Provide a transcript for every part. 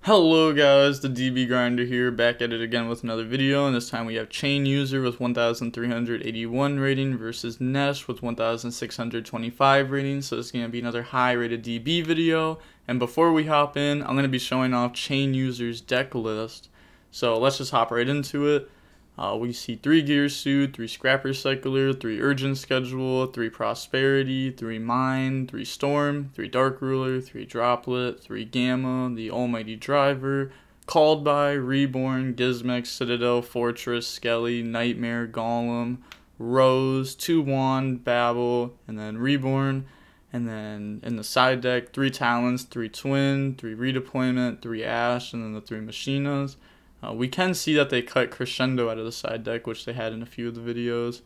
Hello guys, the DB Grinder here, back at it again with another video, and this time we have Chain User with 1,381 rating versus Nesh with 1,625 rating, so this is going to be another high rated DB video. And before we hop in, I'm going to be showing off Chain User's deck list, so let's just hop right into it. We see 3 Gear Suit, 3 Scrapper Cycler, 3 Urgent Schedule, 3 Prosperity, 3 Mine, 3 Storm, 3 Dark Ruler, 3 Droplet, 3 Gamma, the Almighty Driver, Called By, Reborn, Gizmex, Citadel, Fortress, Skelly, Nightmare, Golem, Rose, 2 Wand, Babel, and then Reborn. And then in the side deck, 3 Talons, 3 Twin, 3 Redeployment, 3 Ash, and then the 3 Machinas. We can see that they cut Crescendo out of the side deck, which they had in a few of the videos.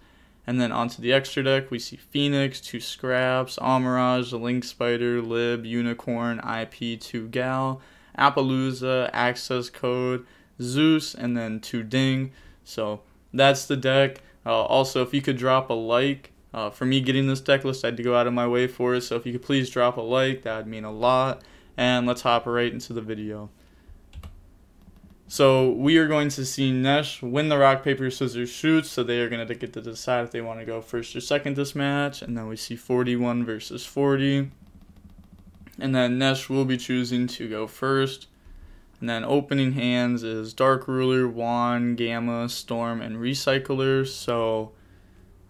And then onto the extra deck, we see Phoenix, 2 Scraps, Amirage, the Link Spider, Lib, Unicorn, IP, 2 Gal, Appaloosa, Access Code, Zeus, and then 2 Ding. So that's the deck. Also, if you could drop a like, for me getting this deck list, I had to go out of my way for it. So if you could please drop a like, that would mean a lot. And let's hop right into the video. So we are going to see Nesh win the rock, paper, scissors, shoot. So they are going to get to decide if they want to go first or second this match. And then we see 41 versus 40. And then Nesh will be choosing to go first. And then opening hands is Dark Ruler, Wand, Gamma, Storm, and Recycler. So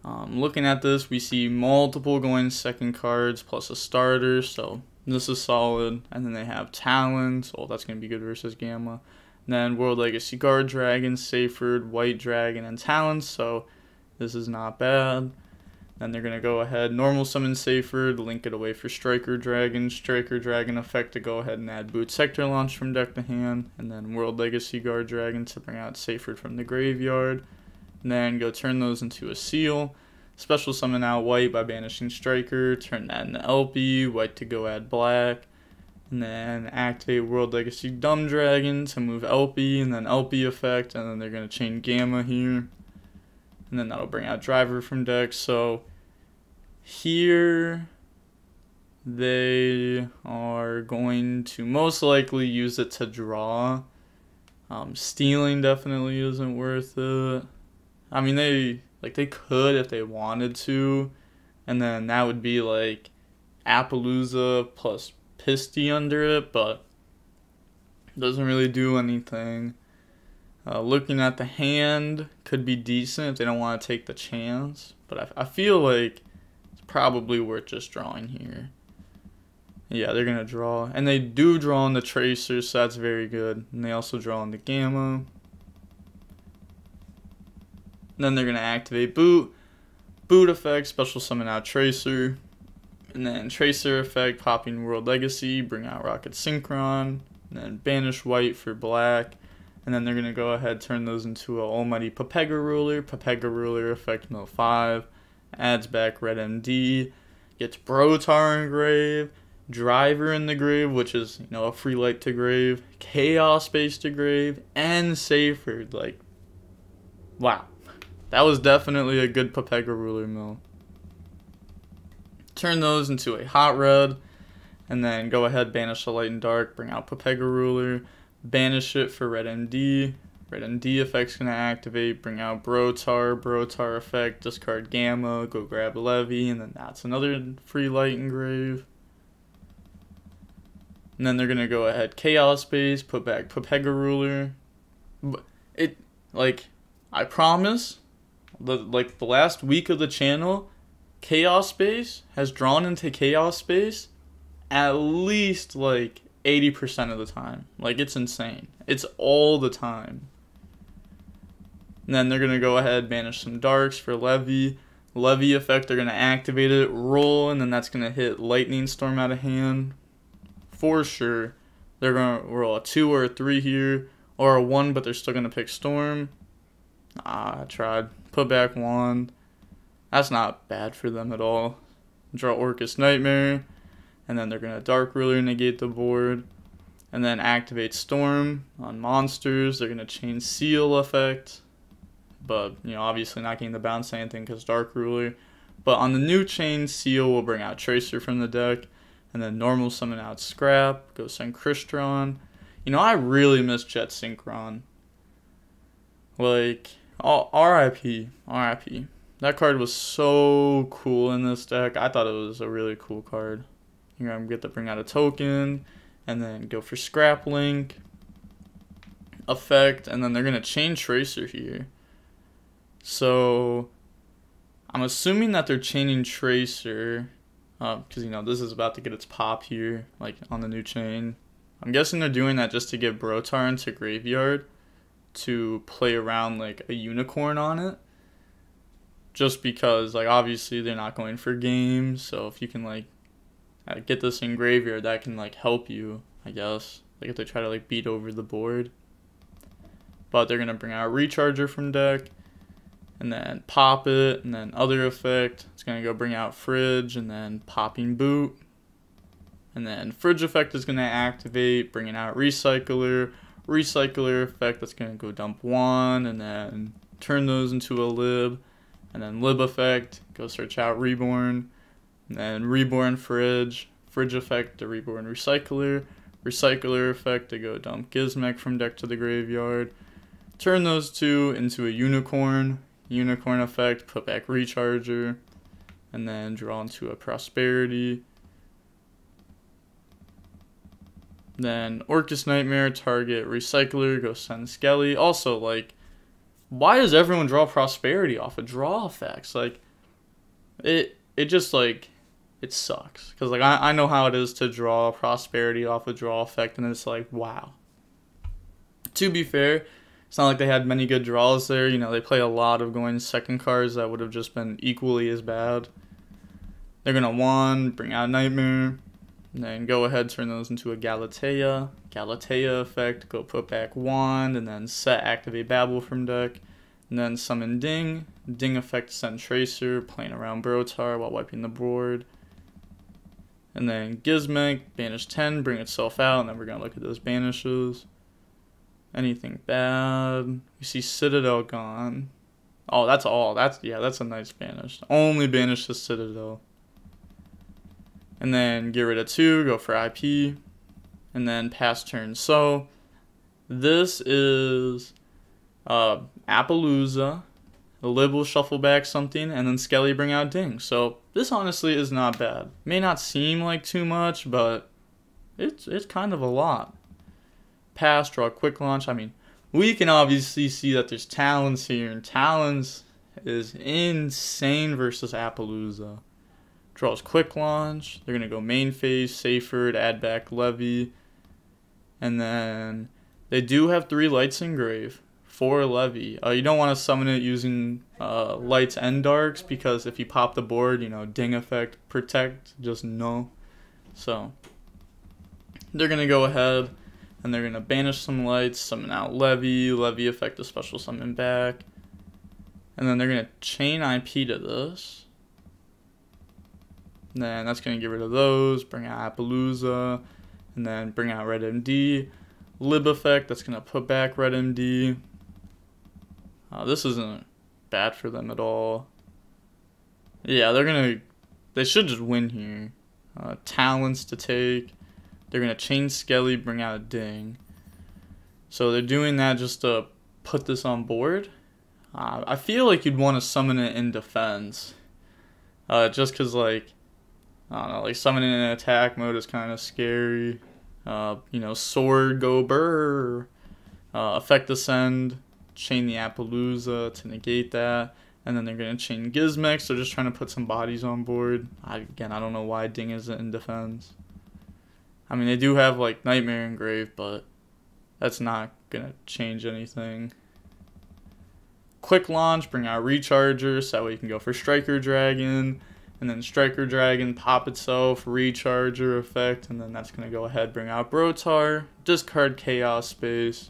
looking at this, we see multiple going second cards plus a starter. So this is solid. And then they have Talons. Oh, that's going to be good versus Gamma. Then World Legacy Guard Dragon, Seyfried, White Dragon, and Talons, so this is not bad. Then they're going to go ahead, normal summon Seyfried, link it away for Striker Dragon effect to go ahead and add Boot Sector Launch from deck to hand, and then World Legacy Guard Dragon to bring out Seyfried from the graveyard. And then go turn those into a seal. Special summon out White by banishing Striker, turn that into LP, White to go add Black. And then activate World Legacy Dumb Dragon to move LP, and then LP effect, and then they're going to chain Gamma here. And then that'll bring out Driver from deck. So here they are going to most likely use it to draw. Stealing definitely isn't worth it. I mean, they could if they wanted to, and then that would be like Appaloosa plus Pisty under it, but doesn't really do anything. Looking at the hand, could be decent if they don't want to take the chance, but I feel like it's probably worth just drawing here. Yeah, they're gonna draw, and they do draw on the Tracer, so that's very good. And they also draw on the Gamma. And then they're gonna activate Boot effect, special summon out Tracer. And then Tracer effect, popping World Legacy, bring out Rocket Synchron, and then banish White for Black. And then they're going to go ahead, turn those into an Almighty Pepega Ruler. Pepega Ruler effect, mill 5, adds back Red MD, gets Brotar in grave, Driver in the grave, which is, a free light to grave, Chaos Space to grave, and Seyfried. Like, wow. That was definitely a good Pepega Ruler mill. Turn those into a hot red, and then go ahead, banish the light and dark, bring out Pepega Ruler, banish it for Red MD. Red MD effect's gonna activate, bring out Brotar effect, discard Gamma, go grab Levy, and then that's another free light and grave. And then they're gonna go ahead, Chaos Space, put back Pepega Ruler. I promise, the last week of the channel, Chaos Space has drawn into Chaos Space at least 80% of the time. It's insane. It's all the time. And then they're going to go ahead, banish some darks for Levy. Levy effect, they're going to activate it, roll, and then that's going to hit Lightning Storm out of hand. For sure. They're going to roll a 2 or a 3 here, or a 1, but they're still going to pick Storm. I tried. Put back Wand. That's not bad for them at all. Draw Orcus Nightmare. And then they're going to Dark Ruler negate the board. And then activate Storm on monsters. They're going to chain Seal effect. But, obviously not getting the bounce anything because Dark Ruler. But on the new chain, Seal will bring out Tracer from the deck. And then normal summon out Scrap. Go send Crystron. You know, I really miss Jet Synchron. Like, RIP. RIP. That card was so cool in this deck. I thought it was a really cool card. You're going to get to bring out a token, and then go for Scrap Link, effect, and then they're going to chain Tracer here. So, I'm assuming that they're chaining Tracer, because, you know, this is about to get its pop here, like, on the new chain. I'm guessing they're doing that just to get Brotar into Graveyard to play around, like, a unicorn on it. Just because, like, obviously they're not going for games, so if you can, like, get this in Graveyard, that can, like, help you, I guess. Like, if they try to, like, beat over the board. But they're going to bring out Recharger from deck, and then pop it, and then other effect. It's going to go bring out Fridge, and then popping Boot. And then Fridge effect is going to activate, bringing out Recycler. Recycler effect, that's going to go dump 1, and then turn those into a Lib. And then Lib effect, go search out Reborn. And then Reborn Fridge. Fridge effect to Reborn Recycler. Recycler effect to go dump Gizmek from deck to the graveyard. Turn those two into a Unicorn. Unicorn effect, put back Recharger. And then draw into a Prosperity. Then Orcus Nightmare, target Recycler, go send Skelly. Also, like, why does everyone draw Prosperity off of draw effects? Like, it just, like, it sucks. Because, like, I know how it is to draw Prosperity off a draw effect, and it's like, wow. To be fair, it's not like they had many good draws there. You know, they play a lot of going second cards that would have just been equally as bad. They're going to 1, bring out Nightmare, and then go ahead, turn those into a Galatea. Galatea effect, go put back 1, and then set activate Babel from deck. And then summon Ding. Ding effect, send Tracer, playing around Brotar while wiping the board. And then Gizmek, banish 10, bring itself out, and then we're going to look at those banishes. Anything bad? You see Citadel gone. Oh, that's all. That's a nice banish. Only banish the Citadel. And then get rid of 2, go for IP. And then pass turn. So, this is Appaloosa. The Lib will shuffle back something, and then Skelly bring out Ding. So, this honestly is not bad. May not seem like too much, but it's kind of a lot. Pass, draw quick launch. I mean, we can obviously see that there's Talons here, and Talons is insane versus Appaloosa. Draws quick launch. They're going to go main phase, Seyfert, add back Levy. And then they do have 3 lights engrave, 4 Levy. You don't want to summon it using lights and darks, because if you pop the board, you know, Ding effect, protect, just no. So they're going to go ahead and they're going to banish some lights, summon out Levy, Levy effect a special summon back. And then they're going to chain IP to this. And then that's going to get rid of those, bring out Appaloosa, and then bring out Red MD. Lib effect, that's going to put back Red MD. This isn't bad for them at all. Yeah, they should just win here. Talents to take. They're going to chain Skelly, bring out a Ding. So they're doing that just to put this on board. I feel like you'd want to summon it in defense. Just because, like, I don't know, like summoning in attack mode is kind of scary. You know, Sword, go burr. Effect Ascend, chain the Appaloosa to negate that. And then they're going to chain Gizmek, so just trying to put some bodies on board. Again, I don't know why Ding isn't in defense. I mean, they do have, like, Nightmare engraved, but that's not going to change anything. Quick launch, bring out Recharger, so that way you can go for Striker Dragon. And then Striker Dragon, pop itself, Recharger effect, and then that's going to go ahead, bring out Brotar, discard Chaos Space,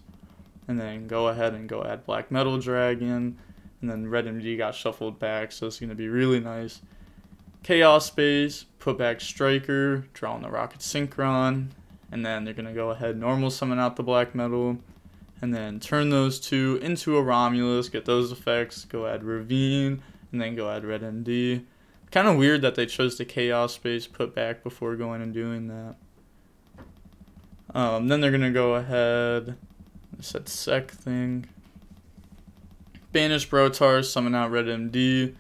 and then go ahead and go add Black Metal Dragon. And then Red MD got shuffled back, so it's going to be really nice. Chaos Space, put back Striker, draw on the Rocket Synchron, and then they're going to go ahead, normal summon out the Black Metal, and then turn those 2 into a Romulus, get those effects, go add Ravine, and then go add Red MD. Kind of weird that they chose the Chaos Space put back before going and doing that. Then they're going to go ahead, set sec thing, banish Brotar, summon out Red MD,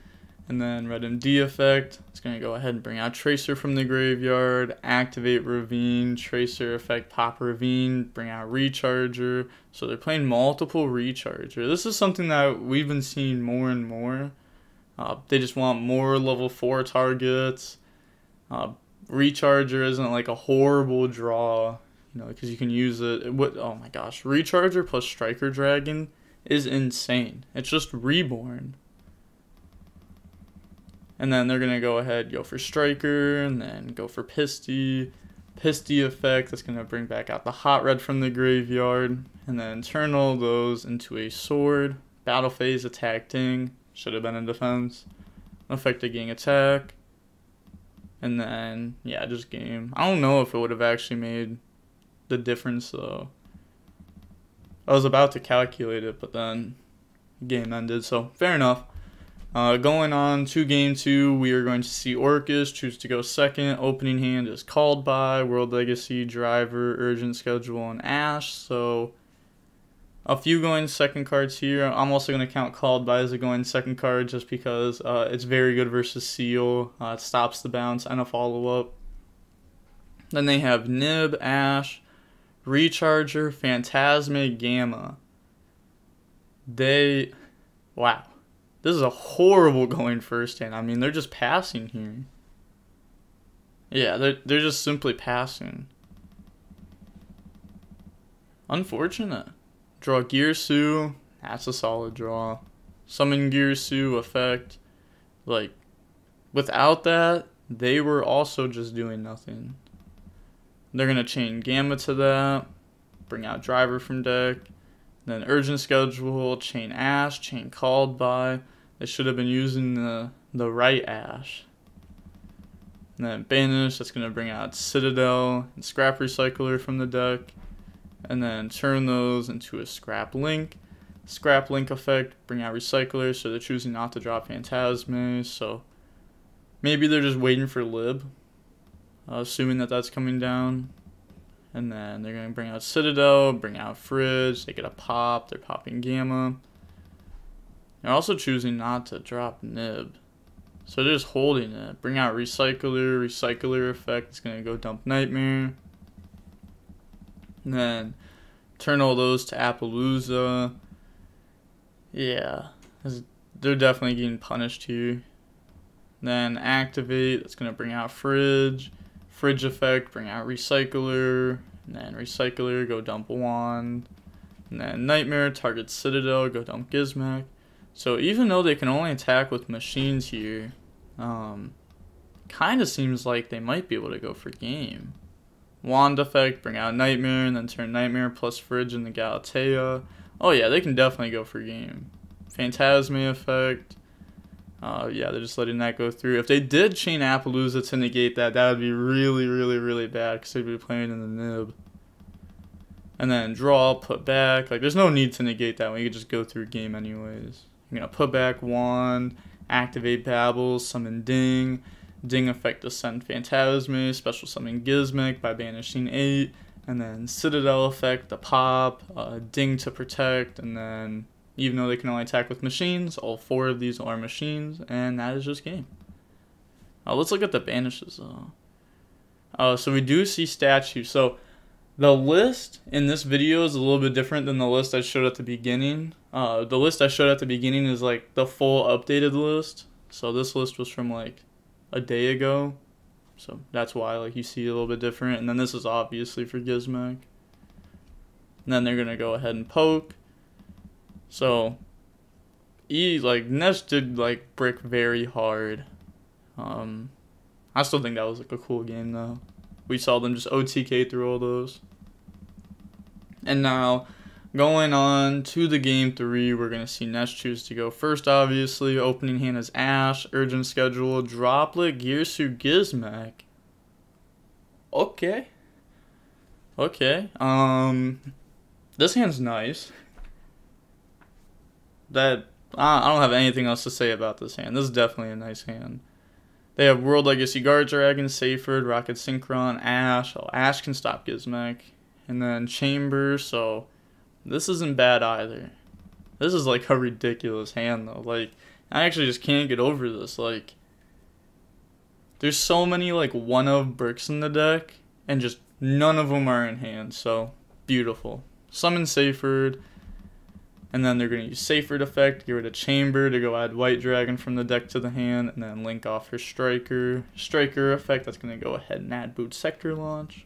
and then Red MD effect. It's going to go ahead and bring out Tracer from the graveyard, activate Ravine, Tracer effect, pop Ravine, bring out Recharger. So they're playing multiple Recharger. This is something that we've been seeing more and more. They just want more level 4 targets. Recharger isn't like a horrible draw, you know, because you can use it. Oh my gosh, Recharger plus Striker Dragon is insane. It's just Reborn. And then they're going to go ahead, go for Striker, and then go for Pisty. Pisty effect, that's going to bring back out the Hot Red from the graveyard. And then turn all those into a sword. Battle phase, attack ding. Should have been in defense. Effect a gang attack. And then, yeah, just game. I don't know if it would have actually made the difference, though. I was about to calculate it, but then game ended, so fair enough. Going on to game 2, we are going to see Orcust choose to go second. Opening hand is Called By, World Legacy, Driver, Urgent Schedule, and Ash. So a few going second cards here. I'm also going to count Called By as a going second card just because it's very good versus Seal. It stops the bounce and a follow-up. Then they have Nib, Ash, Recharger, Phantasma, Gamma. Wow. This is a horrible going first hand. I mean, they're just passing here. Yeah, they're just simply passing. Unfortunate. Draw Girsu. That's a solid draw. Summon Girsu effect. Like, without that, they were also just doing nothing. They're going to chain Gamma to that. Bring out Driver from deck. Then Urgent Schedule, chain Ash, chain Called By. They should have been using the right Ash. And then Banish, that's going to bring out Citadel and Scrap Recycler from the deck. And then turn those into a Scrap Link. Scrap Link effect, bring out Recycler, so they're choosing not to drop Phantasma. So maybe they're just waiting for Lib, assuming that that's coming down. And then they're going to bring out Citadel, bring out Fridge, they get a pop, they're popping Gamma. They're also choosing not to drop Nib. So they're just holding it. Bring out Recycler, Recycler effect, it's going to go dump Nightmare. And then turn all those to Appaloosa. Yeah, they're definitely getting punished here. Then activate, that's going to bring out Fridge. Fridge effect, bring out Recycler, and then Recycler, go dump a Wand, and then Nightmare, target Citadel, go dump Gizmek. So even though they can only attack with machines here, kind of seems like they might be able to go for game. Wand effect, bring out Nightmare, and then turn Nightmare plus Fridge into Galatea. Oh yeah, they can definitely go for game. Phantasma effect. Yeah, they're just letting that go through. If they did chain Appaloosa to negate that, that would be really, really, really bad because they'd be playing in the Nib. And then draw, put back. Like, there's no need to negate that when you can just go through game anyways. You're going to put back Wand, activate Babble, summon Ding. Ding effect to send Phantasma, special summon Gizmek by banishing 8. And then Citadel effect, the pop, Ding to protect, and then even though they can only attack with machines, all 4 of these are machines, and that is just game. Let's look at the banishes, though. So we do see statues. So the list in this video is a little bit different than the list I showed at the beginning. The list I showed at the beginning is like the full updated list. So this list was from like a day ago. So that's why like you see a little bit different. And then this is obviously for Gizmek. And then they're going to go ahead and poke. So, Nesh did, like, brick very hard. I still think that was, like, a cool game, though. We saw them just OTK through all those. And now, going on to the game 3, we're going to see Nesh choose to go first, obviously. Opening hand is Ash, Urgent Schedule, Droplet, Girsu, Gizmek. Okay. This hand's nice. I don't have anything else to say about this hand. This is definitely a nice hand. They have World Legacy Guard Dragon, Seyfried, Rocket Synchron, Ash. Oh, Ash can stop Gizmek. and then chamber, so this isn't bad either. This is like a ridiculous hand though. Like, I actually just can't get over this. Like, there's so many like one-of bricks in the deck, and just none of them are in hand, so beautiful. Summon Seyfried, and then they're going to use Seyfried effect, get rid of Chamber to go add White Dragon from the deck to the hand, and then link off her Striker. Striker effect, that's going to go ahead and add Boot Sector Launch.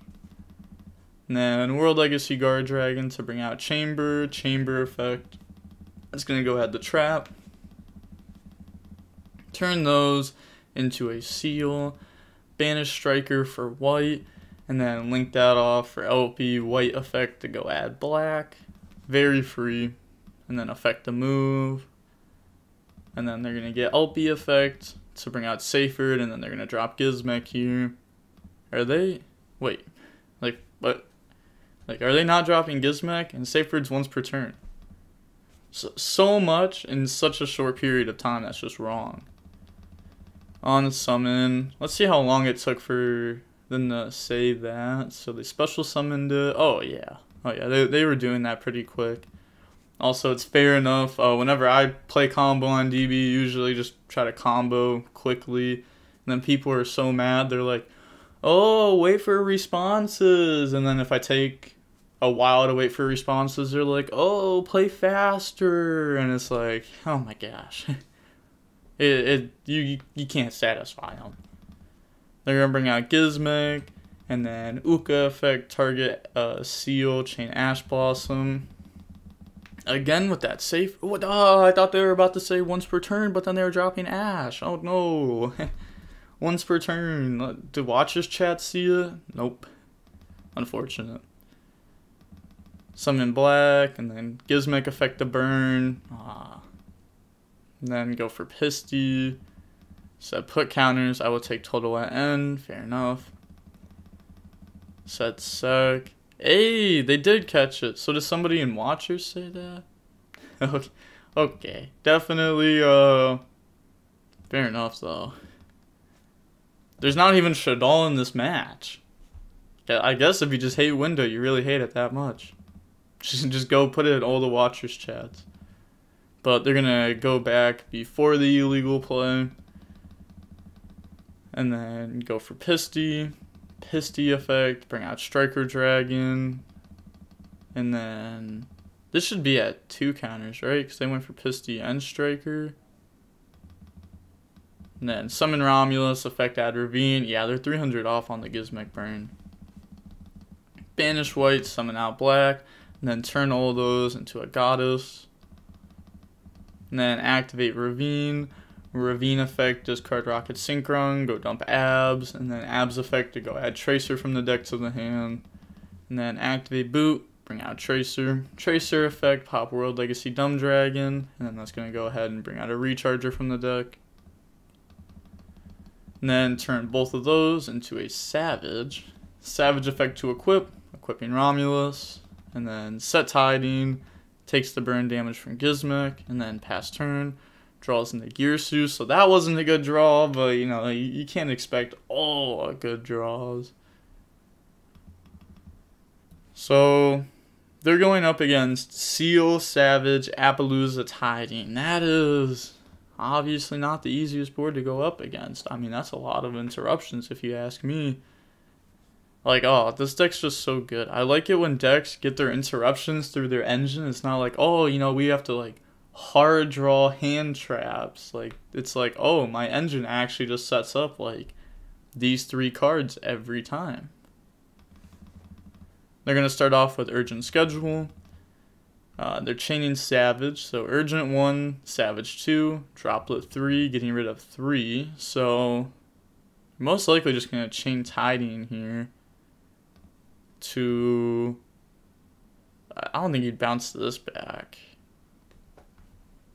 And then World Legacy Guard Dragon to bring out Chamber. Chamber effect, that's going to go ahead to Trap. Turn those into a Seal. Banish Striker for white, and then link that off for LP White effect to go add black. Very free. And then affect the move. And then they're going to get LP effect to bring out Seyfried, and then they're going to drop Gizmek here. Are they? Wait. Like, what? Like, are they not dropping Gizmek? And Seyfried's once per turn. So much in such a short period of time, that's just wrong. On summon. Let's see how long it took for them to say that. So they special summoned it. Oh, yeah. Oh, yeah. They were doing that pretty quick. Also, it's fair enough. Whenever I play combo on DB, usually just try to combo quickly. And then people are so mad. They're like, oh, wait for responses. And then if I take a while to wait for responses, they're like, oh, play faster. And it's like, oh my gosh. You can't satisfy them. They're going to bring out Gizmek. And then Uka effect, target Seal, chain Ash Blossom. Again with that safe. What? Oh, I thought they were about to say once per turn, but then they were dropping Ash. Oh no. Once per turn. Did Watchers chat see it? Nope. Unfortunate. Summon black, and then Gizmek effect to burn. And then go for Pisty. Set put counters. I will take total at end. Fair enough. Set sec. Hey, they did catch it. So does somebody in Watchers say that? Okay. Definitely, fair enough, though. There's not even Shaddoll in this match. I guess if you just hate Window, you really hate it that much. Just go put it in all the Watchers chats. But they're gonna go back before the illegal play. And then go for Pisty. Pisty effect, bring out Striker Dragon, and then this should be at 2 counters, right? Because they went for Pisty and Striker. And then summon Romulus, effect add Ravine. Yeah, they're 300 off on the Gizmek burn. Banish white, summon out black, and then turn all those into a goddess. And then activate Ravine. Ravine effect, discard Rocket Synchron, go dump Abs, and then Abs effect to go add Tracer from the deck to the hand. And then activate Boot, bring out Tracer. Tracer effect, pop World Legacy Dumb Dragon, and then that's going to go ahead and bring out a Recharger from the deck. And then turn both of those into a Savage. Savage effect to equip, equipping Romulus, and then set Tiding, takes the burn damage from Gizmek, and then pass turn. Draws into Girsu, so that wasn't a good draw, but you know, you can't expect all good draws. So they're going up against Seal, Savage, Appaloosa, Tiding. That is obviously not the easiest board to go up against. I mean, that's a lot of interruptions if you ask me. Like, oh, this deck's just so good. I like it when decks get their interruptions through their engine. It's not like, oh, you know, we have to like hard draw hand traps. Like, it's like, oh, my engine actually just sets up like these 3 cards every time. They're going to start off with Urgent Schedule. They're chaining Savage, so Urgent 1, Savage 2, Droplet 3, getting rid of 3. So most likely just going to chain Tiding here to, I don't think you'd bounce this back.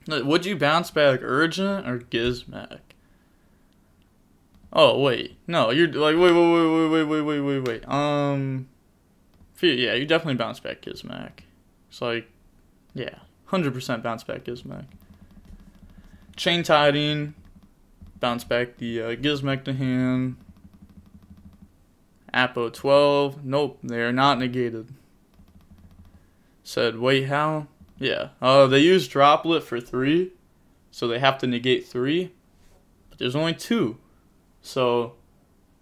Would you bounce back Urgent or Gizmek? Oh, wait. No, you're like, wait. Yeah, you definitely bounce back Gizmek. It's like, yeah, 100% bounce back Gizmek. Chain Tiding, bounce back the Gizmek to hand. Appo 12, nope, they are not negated. Said, wait, how? Yeah. They use Droplet for 3, so they have to negate 3, but there's only 2. So,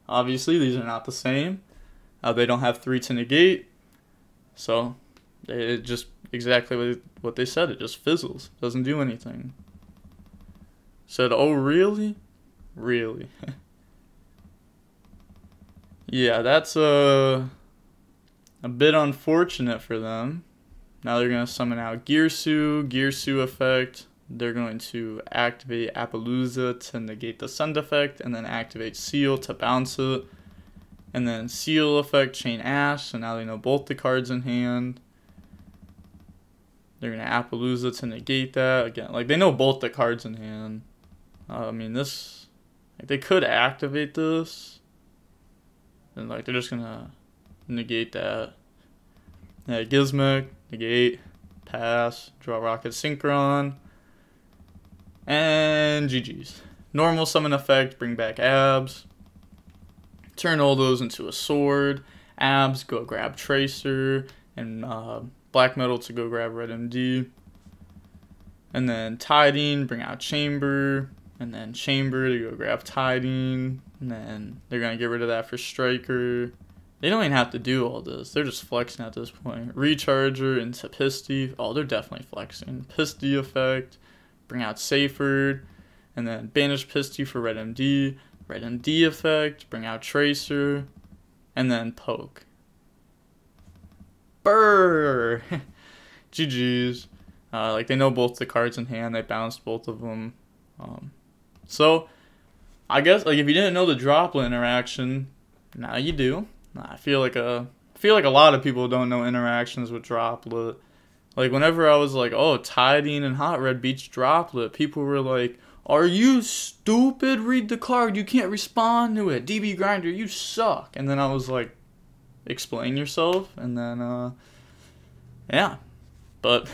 obviously, these are not the same. They don't have 3 to negate, so it just exactly what they said. It just fizzles. Doesn't do anything. Said, oh, really? Really? Yeah, that's a bit unfortunate for them. Now they're going to summon out Gearsu effect. They're going to activate Appaloosa to negate the Send effect, and then activate Seal to bounce it. And then Seal effect, Chain Ash, so now they know both the cards in hand. They're going to Appaloosa to negate that. Again, like, they know both the cards in hand. I mean, this, like, they could activate this. And, like, they're just going to negate that. Yeah, Gizmek, negate, pass, draw Rocket Synchron, and GG's. Normal summon effect, bring back Abs. Turn all those into a sword. Abs, go grab Tracer, and Black Metal to go grab Red MD. And then Tiding, bring out Chamber, and then Chamber to go grab Tiding. And then they're going to get rid of that for Striker. They don't even have to do all this. They're just flexing at this point. Recharger into Pisty. Oh, they're definitely flexing. Pisty effect. Bring out Seyfried. And then banish Pisty for Red MD. Red MD effect. Bring out Tracer. And then poke. Brrr! GG's. Like, they know both the cards in hand. They bounced both of them. So, I guess, like, if you didn't know the Droplet interaction, now you do. I feel like a lot of people don't know interactions with Droplet. Like, whenever I was like, oh, Tiding and Hot Red beats Droplet, people were like, are you stupid? Read the card. You can't respond to it. DB Grinder, you suck. And then I was like, explain yourself. And then, yeah. But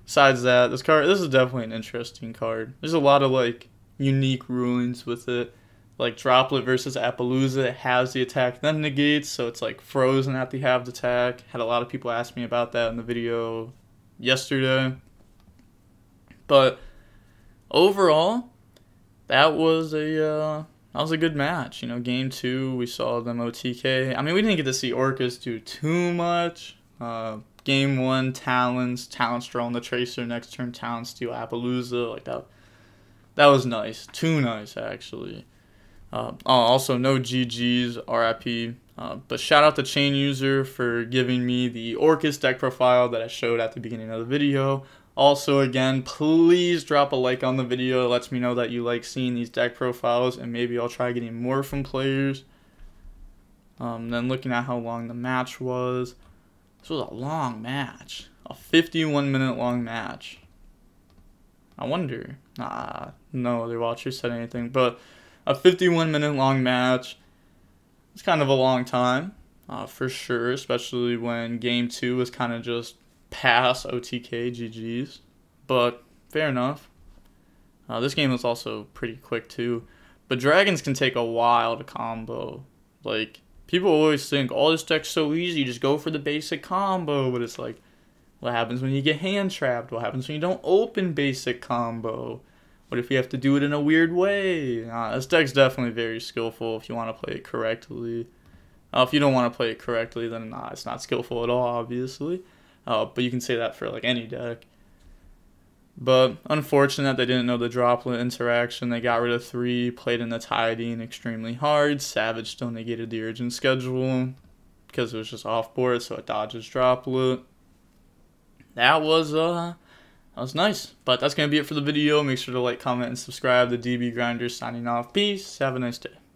besides that, this is definitely an interesting card. There's a lot of, like, unique rulings with it. Like, Droplet versus Appaloosa, it has the attack, then negates, so it's, like, frozen at the halved attack. Had a lot of people ask me about that in the video yesterday. But overall, that was a good match. You know, game 2, we saw them OTK. I mean, we didn't get to see Orcust do too much. Game 1, Talons draw on the Tracer, next turn Talons steal Appaloosa. Like, that was nice. Too nice, actually. Also, no GG's, RIP. But shout out to Chain User for giving me the Orcust deck profile that I showed at the beginning of the video. Also, again, please drop a like on the video. It lets me know that you like seeing these deck profiles, and maybe I'll try getting more from players. Then looking at how long the match was. This was a long match. A 51-minute long match. I wonder. No other watchers said anything, but a 51-minute long match. It's kind of a long time, for sure, especially when game 2 was kind of just pass OTK GG's. But fair enough. This game was also pretty quick too. But dragons can take a while to combo. Like, people always think, oh, this deck's so easy, just go for the basic combo. But it's like, what happens when you get hand trapped? What happens when you don't open basic combo? What if you have to do it in a weird way? This deck's definitely very skillful if you want to play it correctly. If you don't want to play it correctly, then it's not skillful at all, obviously. But you can say that for like any deck. But unfortunate they didn't know the Droplet interaction. They got rid of 3, played in the Tiding extremely hard. Savage still negated the Urgent Schedule because it was just off board, so it dodges Droplet. That was nice. But that's going to be it for the video. Make sure to like, comment, and subscribe. The DB Grinder signing off. Peace. Have a nice day.